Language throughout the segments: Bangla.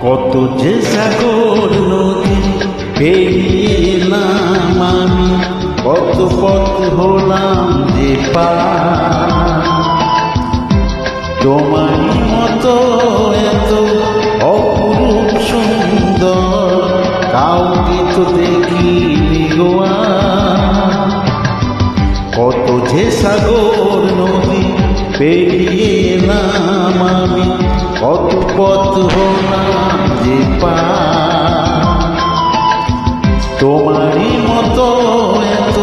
কত যে সাগর নদী পেরিয়ে এলাম আমি, কত পথ হলাম যে পার। তোমারই মতো এত অপরূপ সুন্দর কাউকে তো দেখিনি গো আর। কত যে সাগর নদী পেরিয়ে এলাম আমি, কত পথ হলাম যে পার। তোমারই মতো এত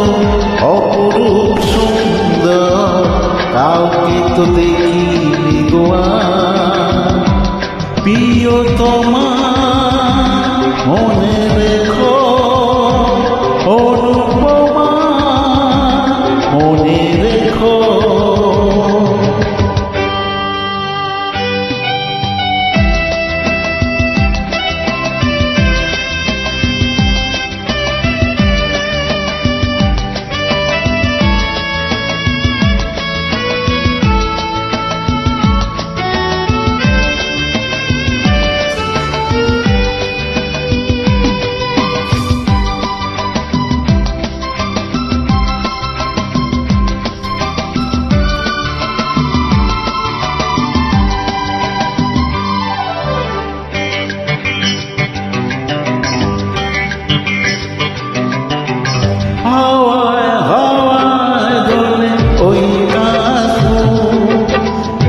অপরূপ সুন্দর কাউকে তো দেখিনি গো আর। প্রিয়তমা মনে রেখো, অনুপমা মনে রেখো। হাওয়ায় হাওয়ায় দোলে ওই কাশফুল,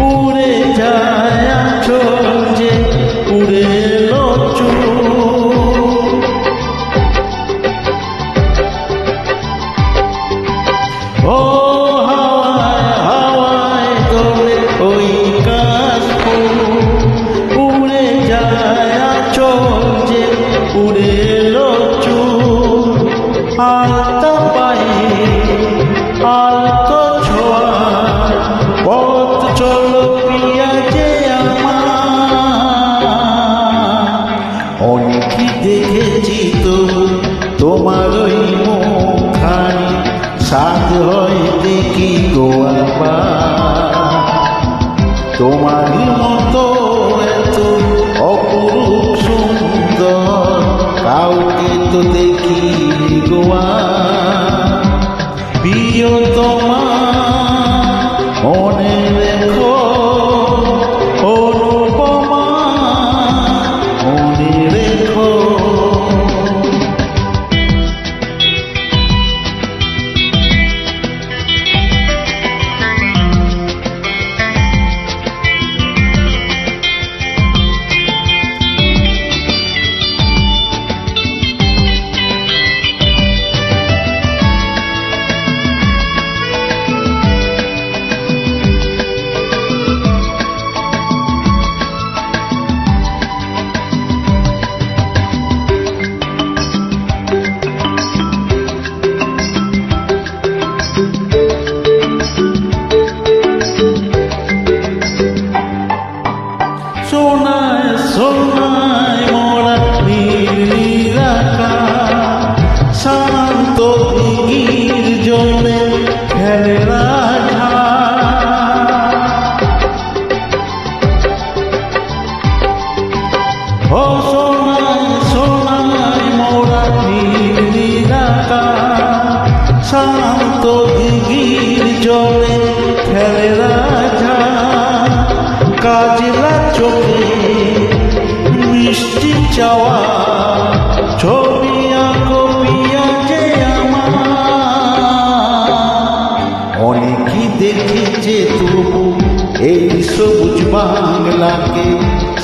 উড়ে যায় আঁচল যে উড়ে এলো চুল। ও হাওয়ায় হাওয়ায় দোলে ওই কাশফুল, উড়ে যায় আঁচল যে উড়ে এলো চুল। আলতা পায়ে আলতো ছোঁয়ায় পথ চলো প্রিয়া যে আমার। অনেকই দেখেছি তো তোমার ওই মুখখানি, সাধ হয় দেখি গো আবার। তোমারই মতো এত অপরূপ সুন্দর কাউকে তো দেখিনি গো আর। প্রিয়তমা মনে রেখো, অনুপমা মনে রেখো। সোনায় সোনায় মোরা নীল আকাশ, শান্ত দিঘির জলে খেলে রাধা। ও সোনায় সোনায় মোরা নীল আকাশ, শান্ত দিঘির জলে খেলে রাধা। কাজলা চোখে মিষ্টি চাওয়া ছবি আঁকো পিয়া যে আমার। অনেকই দেখেছে তবু এই সবুজ বাংলাকে,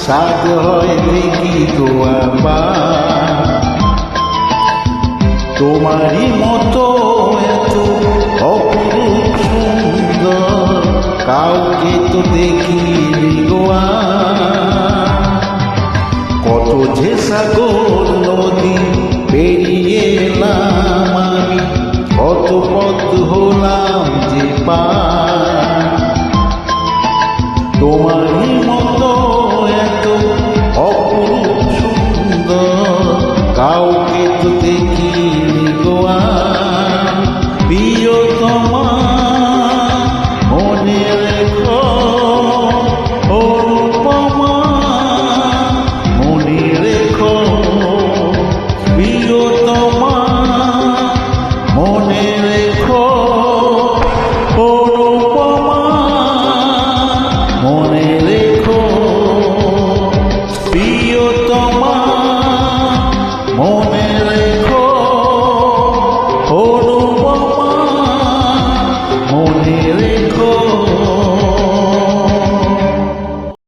সাধ হয় দেখি গো আবার। তোমারই মতো এত অপরূপ সুন্দর কাউকে তো দেখিনি গো আর। কত যে সাগর নদী পেরিয়ে এলাম আমি, কত পথ হলাম যে পার। তোমারই মতো এত অপরূপ সুন্দর কাউকে তো দেখিনি গো আর। প্রিয়তমা